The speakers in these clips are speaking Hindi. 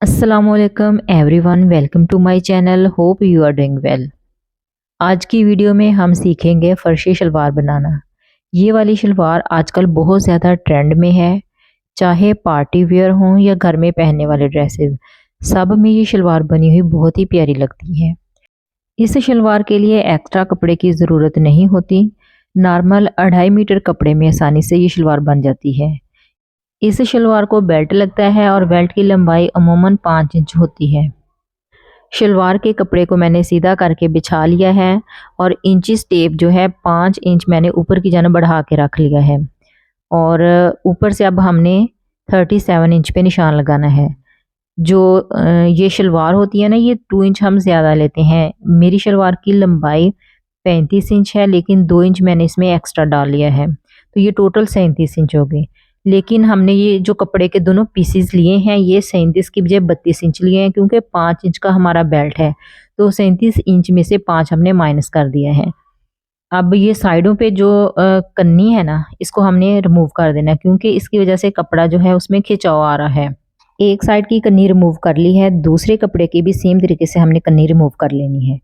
अस्सलामुअलैकुम everyone, welcome to my channel. Hope you are doing well. आज की वीडियो में हम सीखेंगे फर्शी शलवार बनाना। ये वाली शलवार आजकल बहुत ज़्यादा ट्रेंड में है। चाहे पार्टी वेयर हों या घर में पहनने वाले ड्रेसेस, सब में ये शलवार बनी हुई बहुत ही प्यारी लगती है। इस शलवार के लिए एक्स्ट्रा कपड़े की ज़रूरत नहीं होती। नॉर्मल 2.5 मीटर कपड़े में आसानी से ये शलवार बन जाती है। इस शलवार को बेल्ट लगता है और बेल्ट की लंबाई अमूमन 5 इंच होती है। शलवार के कपड़े को मैंने सीधा करके बिछा लिया है और इंचिस टेप जो है 5 इंच मैंने ऊपर की जानिब बढ़ा के रख लिया है। और ऊपर से अब हमने 37 इंच पे निशान लगाना है। जो ये शलवार होती है ना, ये 2 इंच हम ज़्यादा लेते हैं। मेरी शलवार की लंबाई 35 इंच है, लेकिन 2 इंच मैंने इसमें एक्स्ट्रा डाल लिया है, तो ये टोटल 37 इंच हो गई। लेकिन हमने ये जो कपड़े के दोनों पीसेस लिए हैं, ये 37 की बजाय 32 इंच लिए हैं, क्योंकि 5 इंच का हमारा बेल्ट है, तो 37 इंच में से 5 हमने माइनस कर दिया है। अब ये साइडों पे जो कन्नी है ना, इसको हमने रिमूव कर देना है, क्योंकि इसकी वजह से कपड़ा जो है उसमें खिंचाव आ रहा है। एक साइड की कन्नी रिमूव कर ली है, दूसरे कपड़े की भी सेम तरीके से हमने कन्नी रिमूव कर लेनी है।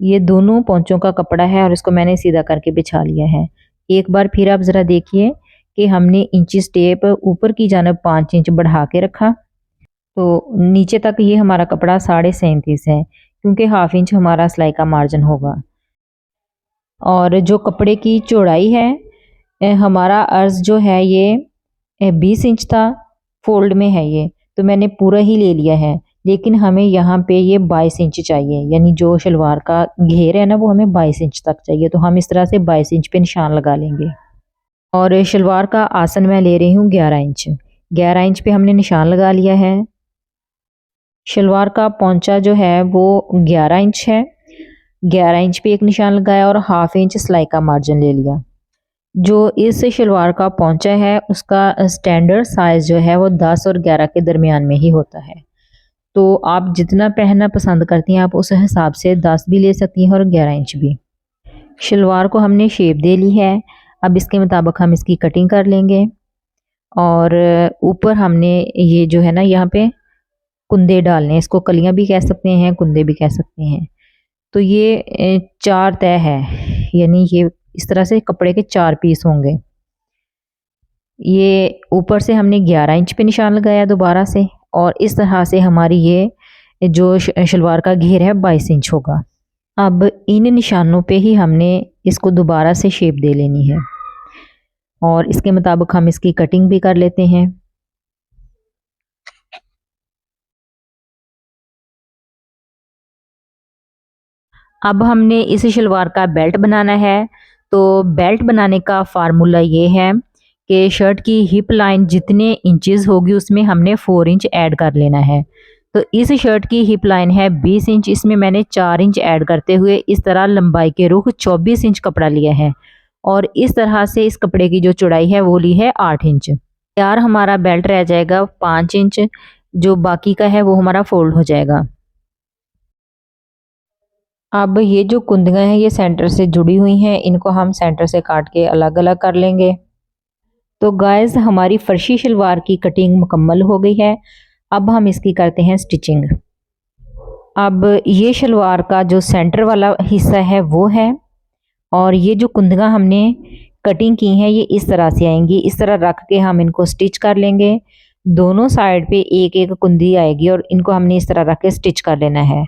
ये दोनों पोंचों का कपड़ा है और इसको मैंने सीधा करके बिछा लिया है। एक बार फिर आप ज़रा देखिए कि हमने इंचिस टेप ऊपर की जानिब 5 इंच बढ़ा के रखा, तो नीचे तक ये हमारा कपड़ा 37.5 है, क्योंकि हाफ इंच हमारा सिलाई का मार्जिन होगा। और जो कपड़े की चौड़ाई है, हमारा अर्ज जो है ये 20 इंच था, फोल्ड में है ये, तो मैंने पूरा ही ले लिया है। लेकिन हमें यहाँ पे ये 22 इंच चाहिए, यानी जो शलवार का घेर है ना, वो हमें 22 इंच तक चाहिए, तो हम इस तरह से 22 इंच पे निशान लगा लेंगे। और शलवार का आसन मैं ले रही हूँ 11 इंच। 11 इंच पे हमने निशान लगा लिया है। शलवार का पोंचा जो है वो 11 इंच है। 11 इंच पे एक निशान लगाया और हाफ इंच सिलाई का मार्जिन ले लिया। जो इस शलवार का पोंचा है, उसका स्टैंडर्ड साइज़ जो है वो 10 और 11 के दरमियान में ही होता है। तो आप जितना पहनना पसंद करती हैं, आप उस हिसाब से 10 भी ले सकती हैं और 11 इंच भी। शलवार को हमने शेप दे ली है। अब इसके मुताबिक हम इसकी कटिंग कर लेंगे। और ऊपर हमने ये जो है ना, यहाँ पे कुंदे डालने हैं। इसको कलियां भी कह सकते हैं, कुंदे भी कह सकते हैं। तो ये 4 तय है, यानी ये इस तरह से कपड़े के 4 पीस होंगे। ये ऊपर से हमने 11 इंच पे निशान लगाया दोबारा से, और इस तरह से हमारी ये जो शलवार का घेर है 22 इंच होगा। अब इन निशानों पे ही हमने इसको दोबारा से शेप दे लेनी है, और इसके मुताबिक हम इसकी कटिंग भी कर लेते हैं। अब हमने इस शलवार का बेल्ट बनाना है। तो बेल्ट बनाने का फार्मूला ये है कि शर्ट की हिप लाइन जितने इंचेस होगी, उसमें हमने 4 इंच ऐड कर लेना है। तो इस शर्ट की हिप लाइन है 20 इंच, इसमें मैंने 4 इंच ऐड करते हुए इस तरह लंबाई के रुख 24 इंच कपड़ा लिया है, और इस तरह से इस कपड़े की जो चौड़ाई है वो ली है 8 इंच। यार हमारा बेल्ट रह जाएगा 5 इंच, जो बाकी का है वो हमारा फोल्ड हो जाएगा। अब ये जो कुंदियाँ हैं, ये सेंटर से जुड़ी हुई हैं, इनको हम सेंटर से काट के अलग अलग कर लेंगे। तो गाइस, हमारी फर्शी शलवार की कटिंग मुकम्मल हो गई है। अब हम इसकी करते हैं स्टिचिंग। अब ये शलवार का जो सेंटर वाला हिस्सा है वो है, और ये जो कुंदियाँ हमने कटिंग की हैं, ये इस तरह से आएंगी। इस तरह रख के हम इनको स्टिच कर लेंगे। दोनों साइड पे एक एक कुंदी आएगी, और इनको हमने इस तरह रख के स्टिच कर लेना है।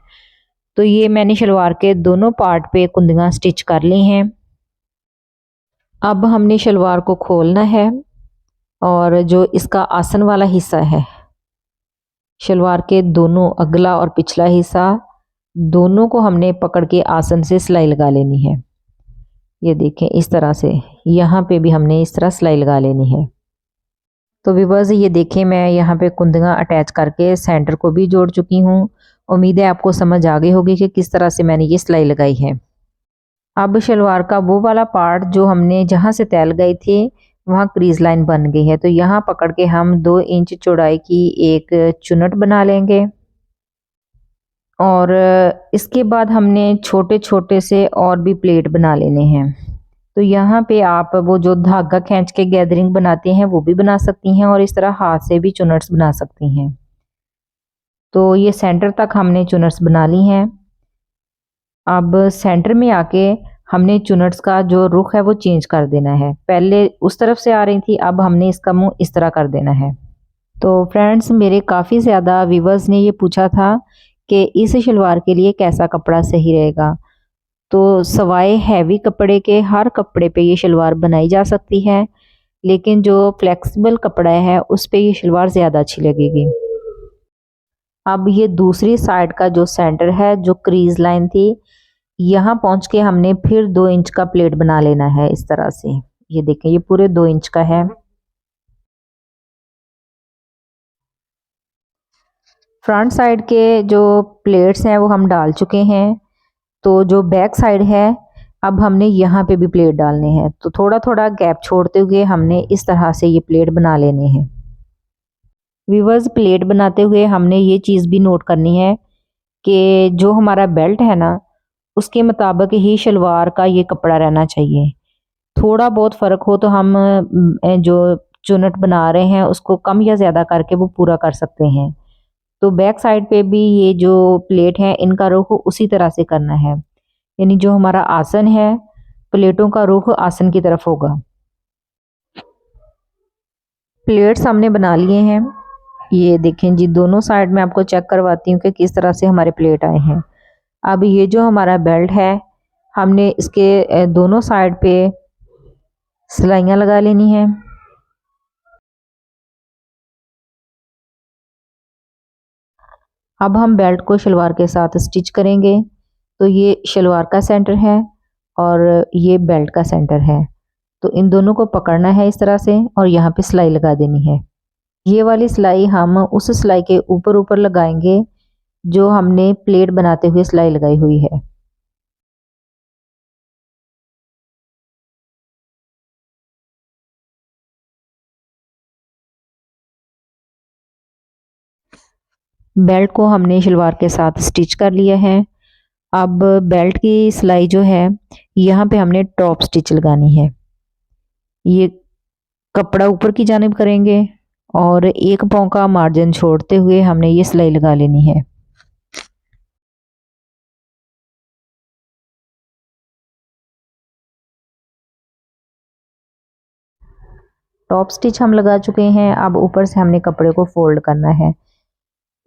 तो ये मैंने शलवार के दोनों पार्ट पे कुंदियाँ स्टिच कर ली हैं। अब हमने शलवार को खोलना है, और जो इसका आसन वाला हिस्सा है, शलवार के दोनों अगला और पिछला हिस्सा, दोनों को हमने पकड़ के आसन से सिलाई लगा लेनी है। ये देखें, इस तरह से यहाँ पे भी हमने इस तरह सिलाई लगा लेनी है। तो व्यूअर्स, ये देखें, मैं यहाँ पे कुंदियाँ अटैच करके सेंटर को भी जोड़ चुकी हूँ। उम्मीद है आपको समझ आ गई होगी कि किस तरह से मैंने ये सिलाई लगाई है। अब शलवार का वो वाला पार्ट जो हमने जहाँ से तय लगाई थी, वहाँ क्रीज लाइन बन गई है। तो यहाँ पकड़ के हम 2 इंच चौड़ाई की एक चुनट बना लेंगे, और इसके बाद हमने छोटे छोटे से और भी प्लेट बना लेने हैं। तो यहाँ पे आप वो जो धागा खींच के गैदरिंग बनाते हैं वो भी बना सकती हैं, और इस तरह हाथ से भी चुनट्स बना सकती हैं। तो ये सेंटर तक हमने चुनट्स बना ली हैं। अब सेंटर में आके हमने चुनट्स का जो रुख है वो चेंज कर देना है। पहले उस तरफ से आ रही थी, अब हमने इसका मुंह इस तरह कर देना है। तो फ्रेंड्स, मेरे काफ़ी ज़्यादा व्यूवर्स ने ये पूछा था कि इस शलवार के लिए कैसा कपड़ा सही रहेगा। तो सवाए हैवी कपड़े के हर कपड़े पे ये शलवार बनाई जा सकती है, लेकिन जो फ्लेक्सिबल कपड़ा है उस पे ये शलवार ज़्यादा अच्छी लगेगी। अब ये दूसरी साइड का जो सेंटर है, जो क्रीज लाइन थी, यहाँ पहुँच के हमने फिर 2 इंच का प्लेट बना लेना है इस तरह से। ये देखें, ये पूरे 2 इंच का है। फ्रंट साइड के जो प्लेट्स हैं वो हम डाल चुके हैं। तो जो बैक साइड है, अब हमने यहाँ पे भी प्लेट डालने हैं। तो थोड़ा थोड़ा गैप छोड़ते हुए हमने इस तरह से ये प्लेट बना लेने हैं। व्यूअर्स, प्लेट बनाते हुए हमने ये चीज़ भी नोट करनी है कि जो हमारा बेल्ट है ना, उसके मुताबिक ही शलवार का ये कपड़ा रहना चाहिए। थोड़ा बहुत फ़र्क हो तो हम जो चुनट बना रहे हैं उसको कम या ज़्यादा करके वो पूरा कर सकते हैं। तो बैक साइड पे भी ये जो प्लेट है इनका रुख उसी तरह से करना है, यानी जो हमारा आसन है, प्लेटों का रुख आसन की तरफ होगा। प्लेट्स हमने बना लिए हैं। ये देखें जी, दोनों साइड में आपको चेक करवाती हूँ कि किस तरह से हमारे प्लेट आए हैं। अब ये जो हमारा बेल्ट है, हमने इसके दोनों साइड पे सिलाइयाँ लगा लेनी है। अब हम बेल्ट को शलवार के साथ स्टिच करेंगे। तो ये शलवार का सेंटर है और ये बेल्ट का सेंटर है। तो इन दोनों को पकड़ना है इस तरह से और यहाँ पे सिलाई लगा देनी है। ये वाली सिलाई हम उस सिलाई के ऊपर ऊपर लगाएंगे जो हमने प्लेट बनाते हुए सिलाई लगाई हुई है। बेल्ट को हमने शलवार के साथ स्टिच कर लिया है। अब बेल्ट की सिलाई जो है, यहाँ पे हमने टॉप स्टिच लगानी है। ये कपड़ा ऊपर की जानिब करेंगे और 1 पाँव का मार्जिन छोड़ते हुए हमने ये सिलाई लगा लेनी है। टॉप स्टिच हम लगा चुके हैं। अब ऊपर से हमने कपड़े को फोल्ड करना है।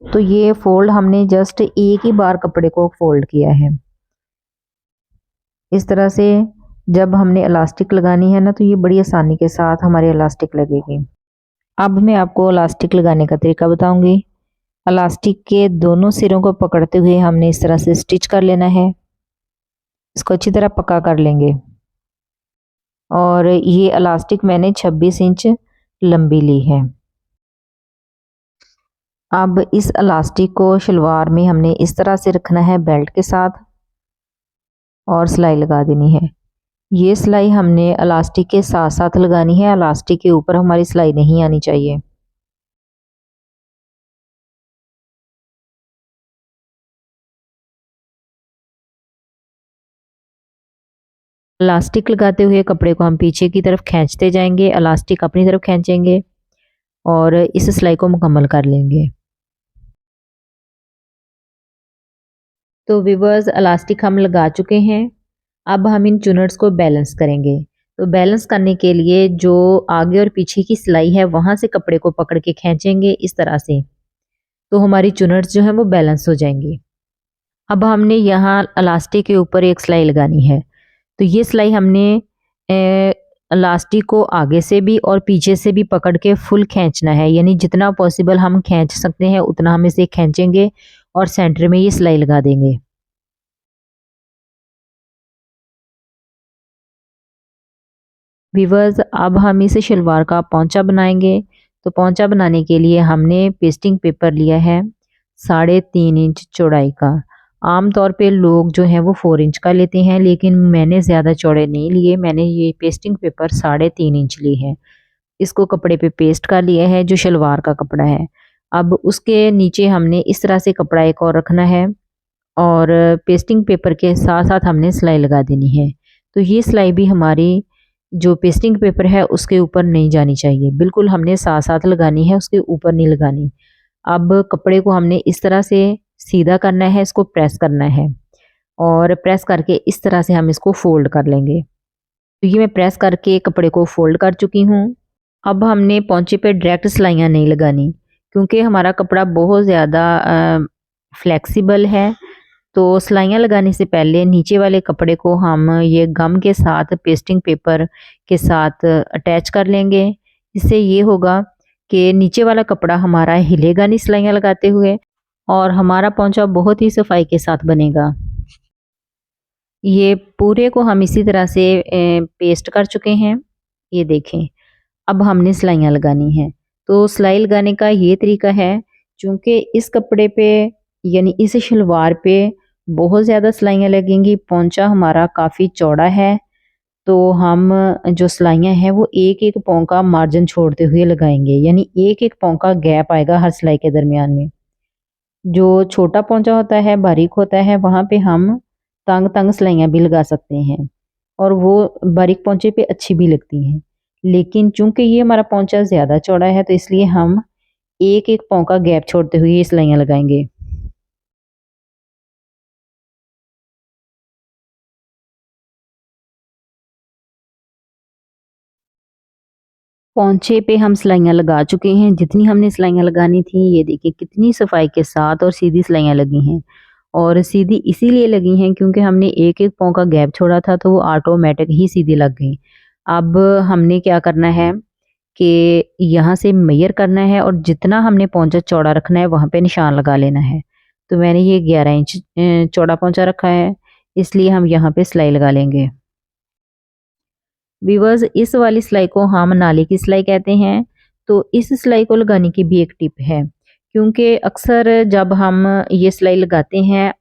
तो ये फोल्ड हमने जस्ट एक ही बार कपड़े को फोल्ड किया है। इस तरह से जब हमने इलास्टिक लगानी है ना, तो ये बड़ी आसानी के साथ हमारी इलास्टिक लगेगी। अब मैं आपको इलास्टिक लगाने का तरीका बताऊंगी। इलास्टिक के दोनों सिरों को पकड़ते हुए हमने इस तरह से स्टिच कर लेना है। इसको अच्छी तरह पक्का कर लेंगे। और ये इलास्टिक मैंने 26 इंच लंबी ली है। अब इस इलास्टिक को शलवार में हमने इस तरह से रखना है बेल्ट के साथ और सिलाई लगा देनी है। ये सिलाई हमने इलास्टिक के साथ साथ लगानी है, इलास्टिक के ऊपर हमारी सिलाई नहीं आनी चाहिए। इलास्टिक लगाते हुए कपड़े को हम पीछे की तरफ खींचते जाएंगे, इलास्टिक अपनी तरफ खींचेंगे और इस सिलाई को मुकम्मल कर लेंगे। तो व्यूअर्स, इलास्टिक हम लगा चुके हैं। अब हम इन चुनट्स को बैलेंस करेंगे। तो बैलेंस करने के लिए जो आगे और पीछे की सिलाई है वहाँ से कपड़े को पकड़ के खींचेंगे इस तरह से, तो हमारी चुनट्स जो है वो बैलेंस हो जाएंगी। अब हमने यहाँ इलास्टिक के ऊपर एक सिलाई लगानी है। तो ये सिलाई हमने इलास्टिक को आगे से भी और पीछे से भी पकड़ के फुल खींचना है, यानी जितना पॉसिबल हम खींच सकते हैं उतना हम इसे खींचेंगे और सेंटर में ये सिलाई लगा देंगे। व्यूअर्स, अब हम इस शलवार का पौंचा बनाएंगे। तो पौंचा बनाने के लिए हमने पेस्टिंग पेपर लिया है 3.5 इंच चौड़ाई का। आम तौर पे लोग जो हैं वो 4 इंच का लेते हैं, लेकिन मैंने ज़्यादा चौड़े नहीं लिए। मैंने ये पेस्टिंग पेपर 3.5 इंच ली है। इसको कपड़े पे पेस्ट कर लिया है जो शलवार का कपड़ा है। अब उसके नीचे हमने इस तरह से कपड़ा एक और रखना है और पेस्टिंग पेपर के साथ साथ हमने सिलाई लगा देनी है। तो ये सिलाई भी हमारी जो पेस्टिंग पेपर है उसके ऊपर नहीं जानी चाहिए, बिल्कुल हमने साथ साथ लगानी है, उसके ऊपर नहीं लगानी। अब कपड़े को हमने इस तरह से सीधा करना है, इसको प्रेस करना है और प्रेस करके इस तरह से हम इसको फोल्ड कर लेंगे। तो ये मैं प्रेस करके कपड़े को फोल्ड कर चुकी हूँ। अब हमने पोंचे पे डायरेक्ट सिलाइयाँ नहीं लगानी, क्योंकि हमारा कपड़ा बहुत ज़्यादा फ्लेक्सिबल है। तो सिलाइयाँ लगाने से पहले नीचे वाले कपड़े को हम ये गम के साथ, पेस्टिंग पेपर के साथ अटैच कर लेंगे। इससे ये होगा कि नीचे वाला कपड़ा हमारा हिलेगा नहीं सिलाइयाँ लगाते हुए और हमारा पोंचा बहुत ही सफाई के साथ बनेगा। ये पूरे को हम इसी तरह से पेस्ट कर चुके हैं। ये देखें, अब हमने सिलाइयाँ लगानी हैं। तो सिलाई लगाने का ये तरीका है, चूँकि इस कपड़े पे यानी इस शलवार पे बहुत ज़्यादा सिलाइयाँ लगेंगी, पोंचा हमारा काफ़ी चौड़ा है, तो हम जो सिलाइयाँ हैं वो एक-एक पाँव का मार्जिन छोड़ते हुए लगाएँगे, यानी एक-एक पाँव का गैप आएगा हर सिलाई के दरमियान में। जो छोटा पोंचा होता है, बारीक होता है, वहाँ पे हम तंग-तंग सिलाइयाँ भी लगा सकते हैं और वो बारीक पोंचे पे अच्छी भी लगती हैं। लेकिन चूँकि ये हमारा पोंचा ज़्यादा चौड़ा है, तो इसलिए हम एक-एक पाँव का गैप छोड़ते हुए ये सिलाइयाँ लगाएँगे। पोंचे पे हम सिलाइयाँ लगा चुके हैं, जितनी हमने सिलाइयाँ लगानी थी, ये देखिए कितनी सफाई के साथ और सीधी सिलाइयाँ लगी हैं। और सीधी इसीलिए लगी हैं क्योंकि हमने एक-एक पाँव का गैप छोड़ा था, तो वो ऑटोमेटिक ही सीधी लग गई। अब हमने क्या करना है कि यहाँ से मेज़र करना है और जितना हमने पोंचा चौड़ा रखना है, वहाँ पे निशान लगा लेना है। तो मैंने ये 11 इंच चौड़ा पोंचा रखा है, इसलिए हम यहाँ पे सिलाई लगा लेंगे। व्यूअर्स, इस वाली सिलाई को हम नाले की सिलाई कहते हैं। तो इस सिलाई को लगाने की भी एक टिप है, क्योंकि अक्सर जब हम ये सिलाई लगाते हैं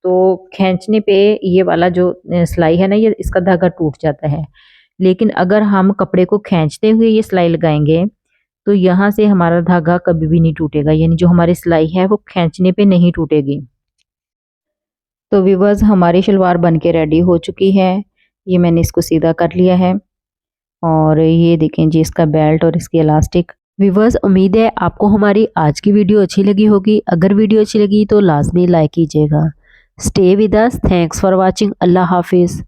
तो खींचने पे ये वाला जो सिलाई है ना, ये इसका धागा टूट जाता है। लेकिन अगर हम कपड़े को खींचते हुए ये सिलाई लगाएंगे तो यहाँ से हमारा धागा कभी भी नहीं टूटेगा, यानी जो हमारी सिलाई है वो खींचने पे नहीं टूटेगी। तो व्यूअर्स, हमारी शलवार बन के रेडी हो चुकी है। ये मैंने इसको सीधा कर लिया है और ये देखें जी इसका बेल्ट और इसकी इलास्टिक। व्यूअर्स, उम्मीद है आपको हमारी आज की वीडियो अच्छी लगी होगी। अगर वीडियो अच्छी लगी तो लाजमी लाइक कीजिएगा। Stay with us. Thanks for watching. अल्लाह हाफिज़।